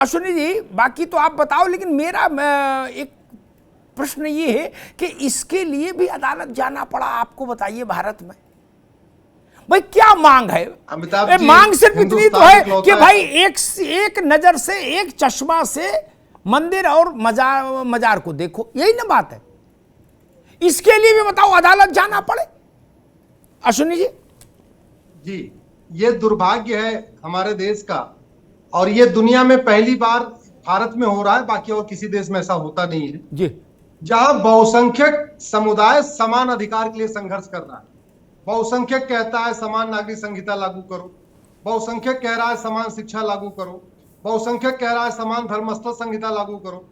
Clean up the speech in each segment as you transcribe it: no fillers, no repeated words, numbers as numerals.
अश्विनी जी, बाकी तो आप बताओ, लेकिन मेरा एक प्रश्न ये है कि इसके लिए भी अदालत जाना पड़ा आपको, बताइए भारत में भाई क्या मांग है? अमिताभ जी, मांग सिर्फ इतनी तो है कि भाई है। एक नजर से, एक चश्मा से मंदिर और मजार को देखो, यही ना बात है। इसके लिए भी बताओ अदालत जाना पड़े? अश्विनी जी जी, ये दुर्भाग्य है हमारे देश का, और ये दुनिया में पहली बार भारत में हो रहा है, बाकी और किसी देश में ऐसा होता नहीं है जी। जहां बहुसंख्यक समुदाय समान अधिकार के लिए संघर्ष कर रहा है। बहुसंख्यक कहता है समान नागरिक संहिता लागू करो, बहुसंख्यक कह रहा है समान शिक्षा लागू करो, बहुसंख्यक कह रहा है समान धर्मस्थल संहिता लागू करो,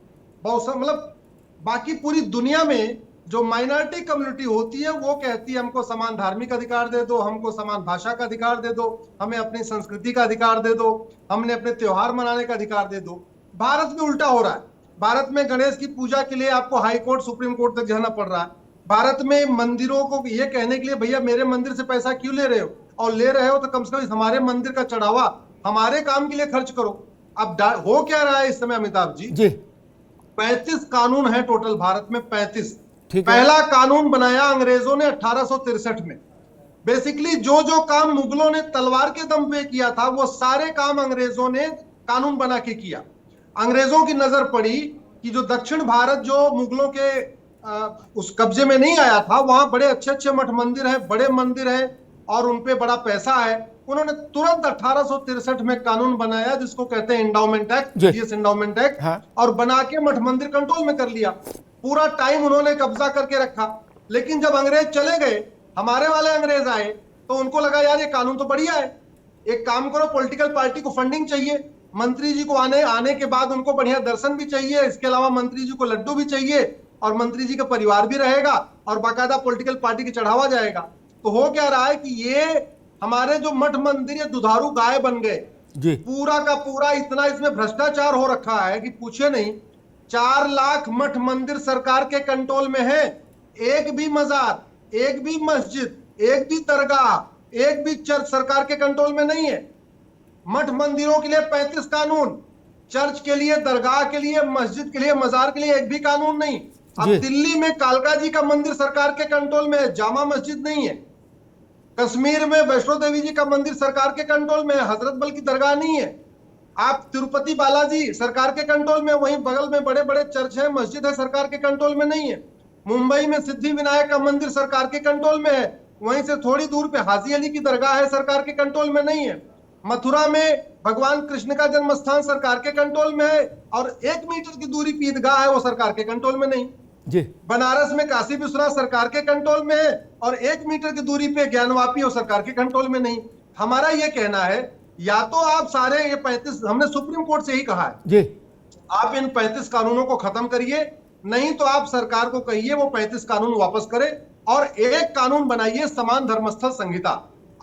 मतलब बाकी पूरी दुनिया में जो माइनॉरिटी कम्युनिटी होती है वो कहती है हमको समान धार्मिक अधिकार दे दो, हमको समान भाषा का अधिकार दे दो, हमें अपनी संस्कृति का अधिकार दे दो, हमने अपने त्योहार मनाने का अधिकार दे दो। भारत में उल्टा हो रहा है। भारत में गणेश की पूजा के लिए आपको हाई कोर्ट सुप्रीम कोर्ट तक जाना पड़ रहा है। भारत में मंदिरों को ये कहने के लिए भैया मेरे मंदिर से पैसा क्यों ले रहे हो, और ले रहे हो तो कम से कम हमारे मंदिर का चढ़ावा हमारे काम के लिए खर्च करो। अब हो क्या रहा है इस समय अमिताभ जी? 35 कानून है टोटल भारत में, 35। पहला कानून बनाया अंग्रेजों ने 1863 में। बेसिकली जो जो काम मुगलों ने तलवार के दम पे किया था वो सारे काम अंग्रेजों ने कानून बना के किया। अंग्रेजों की नजर पड़ी कि जो दक्षिण भारत जो मुगलों के उस कब्जे में नहीं आया था, वहां बड़े अच्छे अच्छे मठ मंदिर हैं, बड़े मंदिर हैं और उनपे बड़ा पैसा है। उन्होंने तुरंत 1863 में कानून बनाया जिसको कहते हैं endowment act, GS endowment act, और बना के मठ मंदिर कंट्रोल में कर लिया। पूरा टाइम उन्होंने कब्जा करके रखा। लेकिन जब अंग्रेज चले गए, हमारे वाले अंग्रेज आए, तो उनको लगा यार ये कानून तो बढ़िया है, एक काम करो, पॉलिटिकल पार्टी को फंडिंग चाहिए, मंत्री जी को आने के बाद उनको बढ़िया दर्शन भी चाहिए, इसके अलावा मंत्री जी को लड्डू भी चाहिए, और मंत्री जी का परिवार भी रहेगा, और बाकायदा पॉलिटिकल पार्टी की चढ़ावा जाएगा। तो हो क्या रहा है कि ये हमारे जो मठ मंदिर ये दुधारू गाय बन गए पूरा का पूरा। इतना इसमें भ्रष्टाचार हो रखा है कि पूछे नहीं। 4 लाख मठ मंदिर सरकार के कंट्रोल में है, एक भी मजार, एक भी मस्जिद, एक भी दरगाह, एक भी चर्च सरकार के कंट्रोल में नहीं है। मठ मंदिरों के लिए 35 कानून, चर्च के लिए, दरगाह के लिए, मस्जिद के लिए, मजार के लिए एक भी कानून नहीं। अब दिल्ली में कालका जी का मंदिर सरकार के कंट्रोल में है, जामा मस्जिद नहीं है। कश्मीर में वैष्णो देवी जी का मंदिर सरकार के कंट्रोल में है, हजरत बल की दरगाह नहीं है। आप तिरुपति बालाजी सरकार के कंट्रोल में, वहीं बगल में बड़े बड़े चर्च है, मस्जिद है, सरकार के कंट्रोल में नहीं है। मुंबई में सिद्धि विनायक का मंदिर सरकार के कंट्रोल में है, वहीं से थोड़ी दूर पे हाजी अली की दरगाह है, सरकार के कंट्रोल में नहीं है। मथुरा में भगवान कृष्ण का जन्म स्थान सरकार के कंट्रोल में है, और 1 मीटर की दूरी पे ईदगाह है, वो सरकार के कंट्रोल में नहीं जी। बनारस में काशी विश्वनाथ सरकार के कंट्रोल में है, और 1 मीटर की दूरी पे ज्ञानवापी वो सरकार के कंट्रोल में नहीं। हमारा ये कहना है, या तो आप सारे ये 35, हमने सुप्रीम कोर्ट से ही कहा है जी, आप इन 35 कानूनों को खत्म करिए, नहीं तो आप सरकार को कहिए वो 35 कानून वापस करे और एक कानून बनाइए समान धर्मस्थल संहिता।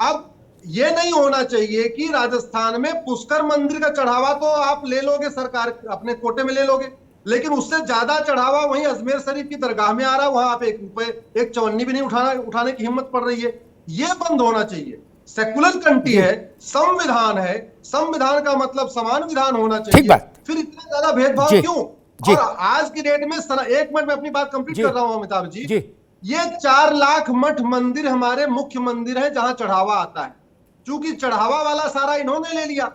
अब ये नहीं होना चाहिए कि राजस्थान में पुष्कर मंदिर का चढ़ावा तो आप ले लोगे, सरकार अपने कोटे में ले लोगे, लेकिन उससे ज्यादा चढ़ावा वहीं अजमेर शरीफ की दरगाह में आ रहा है, वहां आप 1 रुपए, 1 चवन्नी भी नहीं उठाने की हिम्मत पड़ रही है। ये बंद होना चाहिए। सेकुलर कंट्री है, संविधान है, संविधान का मतलब समान विधान होना चाहिए। फिर इतना ज्यादा भेदभाव क्यों? और आज की डेट में 1 मिनट में अपनी बात कंप्लीट कर रहा हूं अमिताभ जी, ये 4 लाख मठ मंदिर हमारे मुख्य मंदिर है जहां चढ़ावा आता है। चूंकि चढ़ावा वाला सारा इन्होंने ले लिया,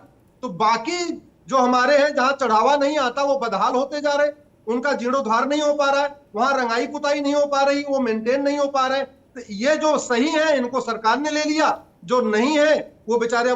तो बाकी जो हमारे हैं जहां चढ़ावा नहीं आता वो बदहाल होते जा रहे, उनका जीर्णोद्धार नहीं हो पा रहा है, वहां रंगाई पुताई नहीं हो पा रही, वो मेंटेन नहीं हो पा रहे। तो ये जो सही है इनको सरकार ने ले लिया, जो नहीं है वो बेचारे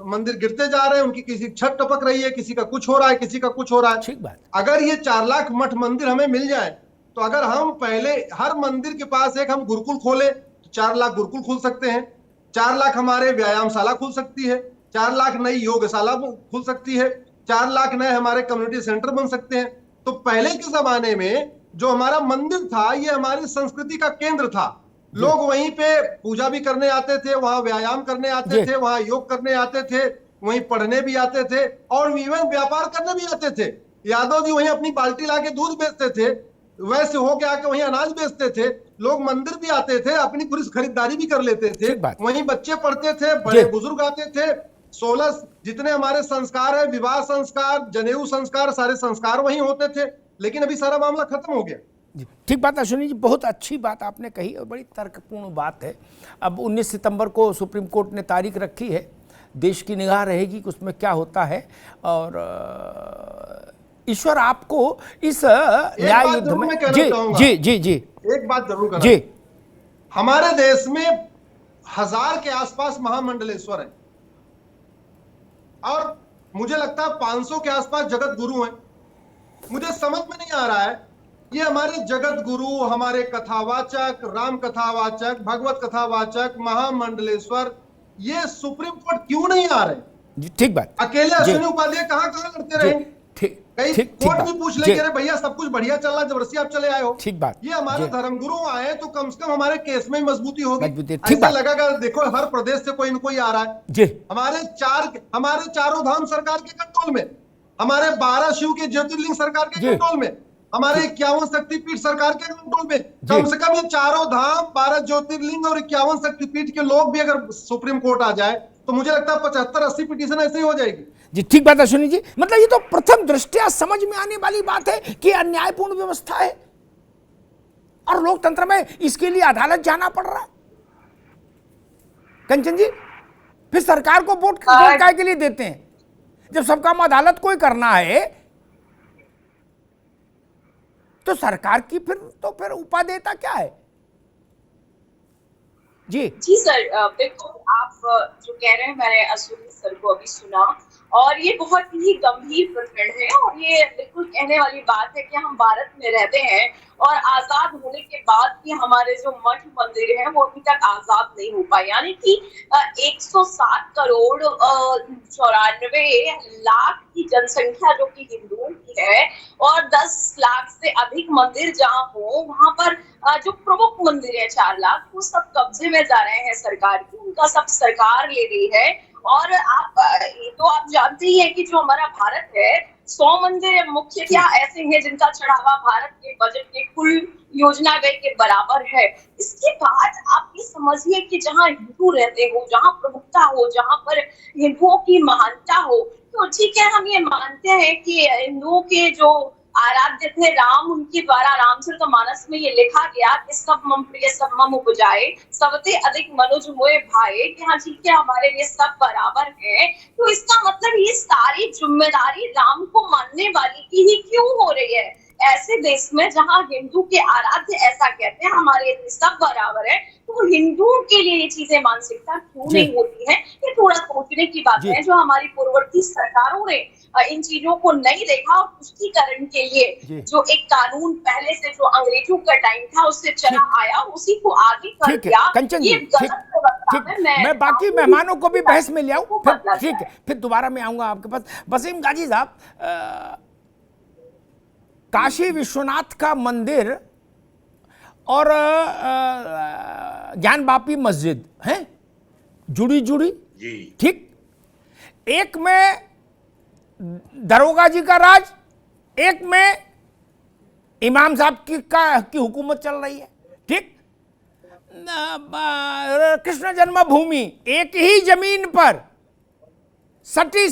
मंदिर गिरते जा रहे हैं, उनकी किसी छत टपक रही है, किसी का कुछ हो रहा है, किसी का कुछ हो रहा है। ठीक बात। अगर ये 4 लाख मठ मंदिर हमें मिल जाए, तो अगर हम पहले हर मंदिर के पास एक हम गुरुकुल खोले तो 4 लाख गुरुकुल खुल सकते हैं, 4 लाख हमारे व्यायामशाला खुल सकती है, 4 लाख नई योगशाला खुल सकती है, 4 लाख नए हमारे कम्युनिटी सेंटर बन सकते हैं। तो पहले के जमाने में जो हमारा मंदिर था ये हमारी संस्कृति का केंद्र था, लोग वहीं पे पूजा भी करने आते थे, वहां व्यायाम करने आते थे, वहां योग करने आते थे, वहीं पढ़ने भी आते थे, और इवन व्यापार करने भी आते थे। यादव जी वहीं अपनी बाल्टी लाके दूध बेचते थे, वैसे हो के आके वहीं अनाज बेचते थे, लोग मंदिर भी आते थे, अपनी पूरी खरीदारी भी कर लेते थे, वहीं बच्चे पढ़ते थे, बड़े बुजुर्ग आते थे, 16 जितने हमारे संस्कार है, विवाह संस्कार, जनेऊ संस्कार, सारे संस्कार वहीं होते थे, लेकिन अभी सारा मामला खत्म हो गया। जी, ठीक बात अश्विनी जी, बहुत अच्छी बात आपने कही और बड़ी तर्कपूर्ण बात है। अब 19 सितंबर को सुप्रीम कोर्ट ने तारीख रखी है, देश की निगाह रहेगी कि उसमें क्या होता है। और ईश्वर आपको इस न्याय युद्ध में, जी जी जी जी, एक बात जरूर करना, जी, हमारे देश में 1000 के आसपास महामंडलेश्वर है और मुझे लगता है 500 के आसपास जगत गुरु हैं। मुझे समझ में नहीं आ रहा है, ये हमारे जगत गुरु, हमारे कथावाचक, राम कथावाचक, भगवत कथावाचक, महामंडलेश्वर, ये सुप्रीम कोर्ट क्यों नहीं आ रहे? जी, ठीक बात। अकेले अश्विनी उपाध्याय कहां कहां लड़ते रहे? ठीक, कहीं ठीक, कोर्ट ठीक भी पूछ बात, ले कि अरे भैया सब कुछ बढ़िया चल रहा है, जबरदस्ती आप चले आए हो। ठीक बात। ये हमारे धर्मगुरु आए तो कम से कम हमारे केस में मजबूती होगी। ठीक ऐसा बात। लगेगा देखो हर प्रदेश से कोई न कोई आ रहा है। जी, हमारे चारों धाम सरकार के कंट्रोल में, हमारे 12 शिव के ज्योतिर्लिंग सरकार के कंट्रोल में, हमारे 51 शक्तिपीठ सरकार के कंट्रोल में। कम से कम ये चारों धाम, 12 ज्योतिर्लिंग और 51 शक्तिपीठ के लोग भी अगर सुप्रीम कोर्ट आ जाए तो मुझे लगता है 75-80 पिटीशन ऐसे ही हो जाएगी। जी, ठीक बात अश्विनी जी, मतलब ये तो प्रथम दृष्टया समझ में आने वाली बात है कि अन्यायपूर्ण व्यवस्था है और लोकतंत्र में इसके लिए अदालत जाना पड़ रहा है। कंचन जी, फिर सरकार को वोट काय के लिए देते हैं जब सब काम अदालत को ही करना है? तो सरकार की फिर उपादेयता क्या है? जी जी सर, बिल्कुल आप जो कह रहे हैं मैंने अश्विनी सर को अभी सुना और ये बहुत ही गंभीर प्रकरण है और ये बिल्कुल कहने वाली बात है कि हम भारत में रहते हैं और आजाद होने के बाद भी हमारे जो मठ मंदिर हैं वो अभी तक आजाद नहीं हो पाए। यानी कि 107 करोड़ 94 लाख की जनसंख्या जो कि हिंदुओं की है और 10 लाख से अधिक मंदिर जहाँ हो वहां पर जो प्रमुख मंदिर है 4 लाख, वो सब कब्जे में जा रहे हैं सरकार की, उनका सब सरकार ले रही है। और ये तो आप जानते ही हैं कि जो हमारा भारत है 100 मंदिर मुख्यतः ऐसे हैं जिनका चढ़ावा भारत के बजट के कुल योजना व्यय के बराबर है। इसके बाद आप ये समझिए कि जहाँ हिंदू रहते हो, जहाँ प्रमुखता हो, जहाँ पर हिंदुओं की महानता हो, तो ठीक है हम ये मानते हैं कि हिंदुओं के जो आराध्य थे राम, उनके द्वारा रामचरितमानस में ये लिखा गया कि सब मम प्रिय सब मम उपजाए, सबसे अधिक मनुज मोए भाए, कि हाँ ठीक है हमारे लिए सब बराबर है। तो इसका मतलब ये सारी जिम्मेदारी राम को मानने वाली की ही क्यों हो रही है ऐसे देश में जहाँ हिंदू के आराध्य ऐसा कहते हैं हमारे लिए सब बराबर है? तो हिंदुओं के लिए ये चीजें मानसिकता क्यों नहीं होती है? ये थोड़ा सोचने की बात है। जो हमारी पूर्ववर्ती सरकारों ने इन चीजों को नहीं देखा और पुष्टिकरण के लिए जो एक कानून पहले से जो अंग्रेजों का टाइम था उससे चला आया, उसी को आगे कर दिया। कंचन जी, ठीक, मैं बाकी मेहमानों को भी बहस में ले आऊं, फिर ठीक है, फिर दोबारा मैं आऊंगा आपके पास। वसीम गाजी साहब, काशी विश्वनाथ का मंदिर और ज्ञान वापी मस्जिद है जुड़ी ठीक, एक में दरोगा जी का राज, एक में इमाम साहब की हुकूमत चल रही है। ठीक, कृष्ण जन्मभूमि एक ही जमीन पर सटी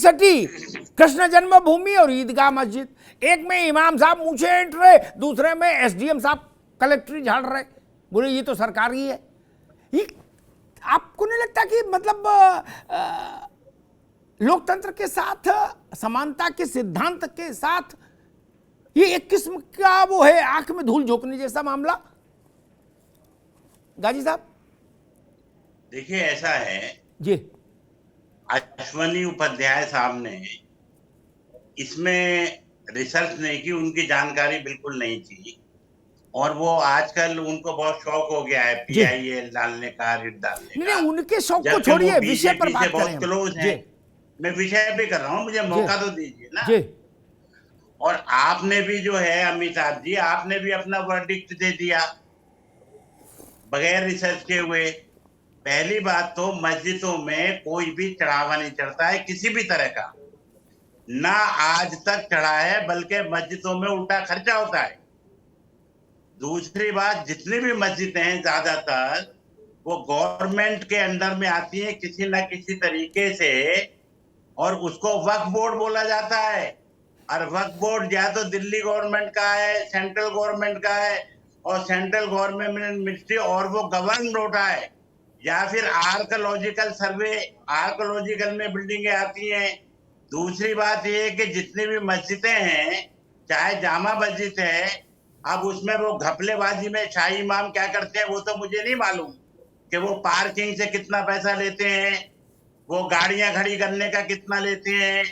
कृष्ण जन्मभूमि और ईदगाह मस्जिद, एक में इमाम साहब मूछे ऐंठ रहे, दूसरे में एसडीएम साहब कलेक्ट्री झाड़ रहे, बोले ये तो सरकार ही है। ये आपको नहीं लगता कि मतलब लोकतंत्र के साथ, समानता के सिद्धांत के साथ ये एक किस्म का वो है आंख में धूल झोंकने जैसा मामला? गाजी साहब देखिए ऐसा है जी, अश्विनी उपाध्याय साहब ने इसमें रिसर्च नहीं की, उनकी जानकारी बिल्कुल नहीं थी और वो आजकल उनको बहुत शौक हो गया है PIL डालने का, रिट डालने का। उनके शौक को छोड़िए, विषय पर बात करें। बहुत क्लोज है, मैं विषय पे कर रहा हूँ, मुझे मौका तो दीजिए ना जी। और आपने भी जो है अमिताभ जी, आपने भी अपना वर्डिक्ट दे दिया बगैर रिसर्च के हुए। पहली बात तो मस्जिदों में कोई भी चढ़ावा नहीं चढ़ता है किसी भी तरह का, ना आज तक चढ़ा है, बल्कि मस्जिदों में उल्टा खर्चा होता है। दूसरी बात, जितनी भी मस्जिदें हैं ज्यादातर वो गवर्नमेंट के अंडर में आती हैं, किसी ना किसी तरीके से और उसको वक्फ बोर्ड बोला जाता है। और वक्फ बोर्ड या तो दिल्ली गवर्नमेंट का है, सेंट्रल गवर्नमेंट का है, और सेंट्रल गवर्नमेंट मिनिस्ट्री, और वो गवर्न होता है। या फिर आर्कोलॉजिकल सर्वे, आर्कोलॉजिकल में बिल्डिंगें आती हैं। दूसरी बात ये है कि जितनी भी मस्जिदें हैं, चाहे जामा मस्जिद है, अब उसमें वो घपलेबाजी में शाही इमाम क्या करते हैं वो तो मुझे नहीं मालूम कि वो पार्किंग से कितना पैसा लेते हैं, वो गाड़ियां खड़ी करने का कितना लेते हैं,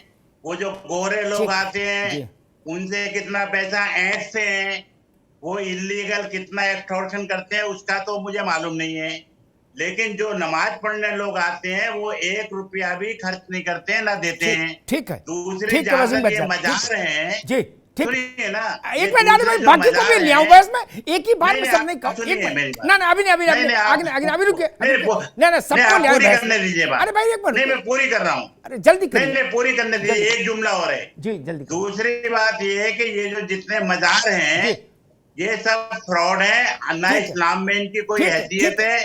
वो जो गोरे लोग आते हैं उनसे कितना पैसा ऐंठते हैं, वो इलीगल कितना एक्सटॉर्शन करते हैं उसका तो मुझे मालूम नहीं है। लेकिन जो नमाज पढ़ने लोग आते हैं वो 1 रुपया भी खर्च नहीं करते हैं, ना देते हैं। ठीक है, दूसरी ठीक है, जहाँ वसीम तक भाई ये साहब, मजार हैं, जी ठीक। सुनिए ना, एक मिनट भाई, बाकी को भी ले आऊं बस, मैं एक ही बार में सब नहीं कहूं। सुनिए मेरी बात। ना ना अभी नहीं, अभी नहीं, आगे अभी रुके, नहीं, ना सबको ले पूरी करने दीजिए बात। अरे भाई एक मिनट, नहीं, मैं पूरी कर रहा हूँ। अरे जल्दी करिए। नहीं, पूरी करने दीजिए, एक जुमला और है जी, जल्दी। दूसरी बात ये है कि ये जो जितने मजार हैं ये सब फ्रॉड है। ना इस्लाम में इनकी कोई हैसियत है,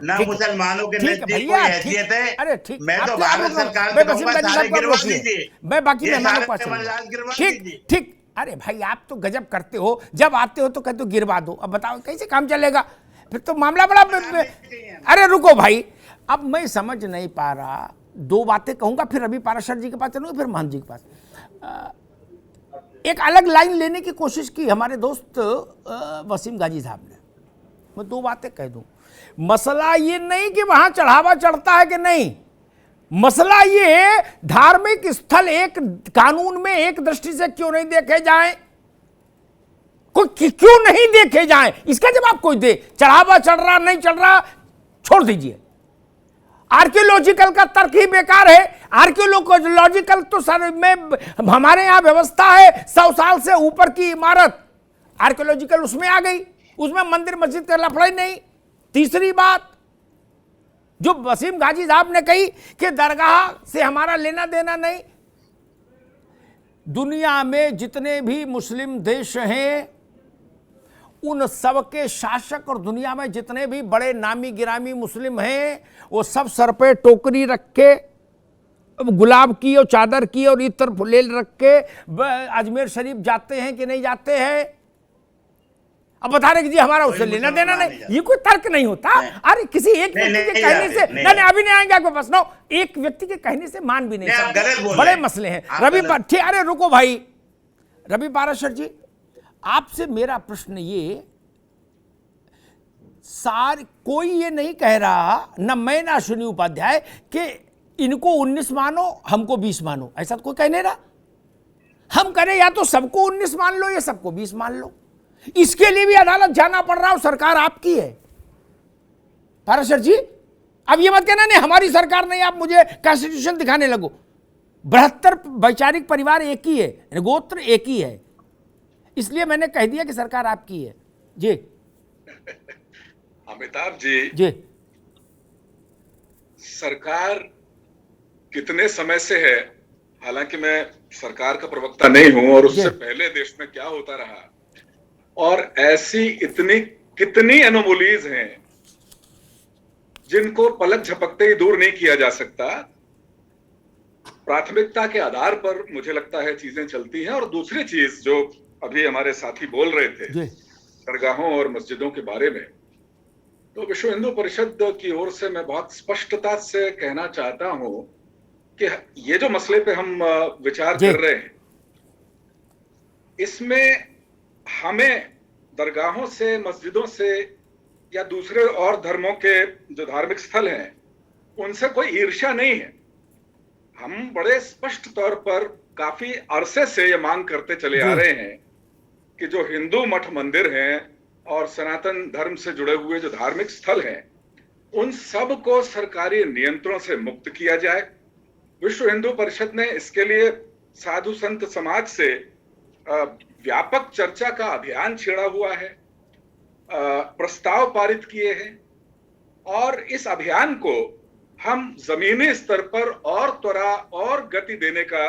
ना मुसलमानों के नजदीक कोई हैसियत है। अरे ठीक, मैं तो भारत सरकार से कहूंगा सारे गिरवा दीजिए, मैं बाकी मेहमानों को मजार गिरवा ठीक दीजिए। ठीक। अरे भाई आप तो गजब करते हो, जब आते हो तो कहते हो गिरवा दो। अब बताओ कैसे काम चलेगा, फिर तो मामला बड़ा। अरे रुको भाई, अब मैं समझ नहीं पा रहा, 2 बातें कहूंगा, फिर अभी पाराशर जी के पास चलूंगा, फिर महंत जी के पास। एक अलग लाइन लेने की कोशिश की हमारे दोस्त वसीम गाजी साहब ने। मैं 2 बातें कह दूं। मसला ये नहीं कि वहां चढ़ावा चढ़ता है कि नहीं, मसला ये धार्मिक स्थल एक कानून में एक दृष्टि से क्यों नहीं देखे जाएं, क्यों नहीं देखे जाएं, इसका जवाब कोई दे। चढ़ावा चढ़ रहा नहीं चढ़ रहा छोड़ दीजिए, आर्कियोलॉजिकल का तर्क ही बेकार है। आर्कियोलॉजिकल तो सर में हमारे यहां व्यवस्था है, 100 साल से ऊपर की इमारत आर्कियोलॉजिकल उसमें आ गई, उसमें मंदिर मस्जिद का लफड़ा ही नहीं। तीसरी बात जो वसीम गाजी साहब ने कही कि दरगाह से हमारा लेना देना नहीं, दुनिया में जितने भी मुस्लिम देश हैं उन सब के शासक और दुनिया में जितने भी बड़े नामी गिरामी मुस्लिम हैं वो सब सर पे टोकरी रख के, गुलाब की और चादर की और इत्र फुलेल रख के अजमेर शरीफ जाते हैं कि नहीं जाते हैं। अब बता रहे कि जी हमारा उससे लेना देना नहीं, ये कोई तर्क नहीं होता। अरे किसी एक व्यक्ति के कहने से नहीं, अभी नहीं आएंगे आपको बस, एक व्यक्ति के कहने से मान भी नहीं सकते, बड़े मसले हैं। रवि ठीक, अरे रुको भाई, रवि पाराशर जी आपसे मेरा प्रश्न ये, कोई ये नहीं कह रहा, न मैं ना अश्विनी उपाध्याय, कि इनको 19 मानो हमको 20 मानो, ऐसा तो कोई कह नहीं रहा। हम करें या तो सबको 19 मान लो या सबको 20 मान लो, इसके लिए भी अदालत जाना पड़ रहा हो, सरकार आपकी है। पाराशर जी अब ये मत कहना नहीं हमारी सरकार नहीं, आप मुझे कॉन्स्टिट्यूशन दिखाने लगो। 72 वैचारिक परिवार एक ही है, गोत्र एक ही है, इसलिए मैंने कह दिया कि सरकार आपकी है। जी अमिताभ जी, सरकार कितने समय से है, हालांकि मैं सरकार का प्रवक्ता नहीं हूं और उससे पहले देश में क्या होता रहा, और ऐसी इतनी कितनी एनोमलीज हैं जिनको पलक झपकते ही दूर नहीं किया जा सकता। प्राथमिकता के आधार पर मुझे लगता है चीजें चलती हैं। और दूसरी चीज जो अभी हमारे साथी बोल रहे थे दरगाहों और मस्जिदों के बारे में, तो विश्व हिंदू परिषद की ओर से मैं बहुत स्पष्टता से कहना चाहता हूं कि ये जो मसले पे हम विचार कर रहे हैं, इसमें हमें दरगाहों से, मस्जिदों से या दूसरे और धर्मों के जो धार्मिक स्थल हैं उनसे कोई ईर्ष्या नहीं है। हम बड़े स्पष्ट तौर पर काफी अरसे से ये मांग करते चले आ रहे हैं कि जो हिंदू मठ मंदिर हैं और सनातन धर्म से जुड़े हुए जो धार्मिक स्थल हैं उन सब को सरकारी नियंत्रणों से मुक्त किया जाए। विश्व हिंदू परिषद ने इसके लिए साधु संत समाज से व्यापक चर्चा का अभियान छेड़ा हुआ है, प्रस्ताव पारित किए हैं, और इस अभियान को हम जमीनी स्तर पर और त्वरा और गति देने का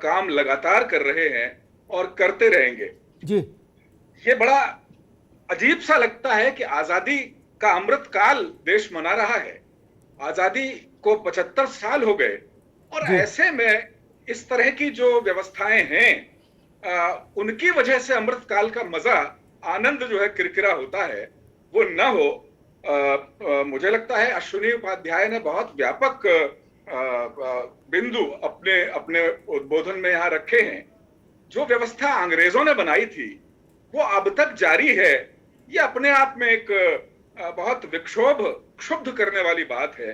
काम लगातार कर रहे हैं और करते रहेंगे जी। ये बड़ा अजीब सा लगता है कि आजादी का अमृत काल देश मना रहा है, आजादी को 75 साल हो गए और जी। ऐसे में इस तरह की जो व्यवस्थाएं हैं उनकी वजह से अमृतकाल का मजा, आनंद जो है किरकिरा होता है, वो न हो। मुझे लगता है अश्विनी उपाध्याय ने बहुत व्यापक बिंदु अपने अपने उद्बोधन में यहाँ रखे हैं। जो व्यवस्था अंग्रेजों ने बनाई थी वो अब तक जारी है, ये अपने आप में एक बहुत विक्षोभ, क्षुब्ध करने वाली बात है।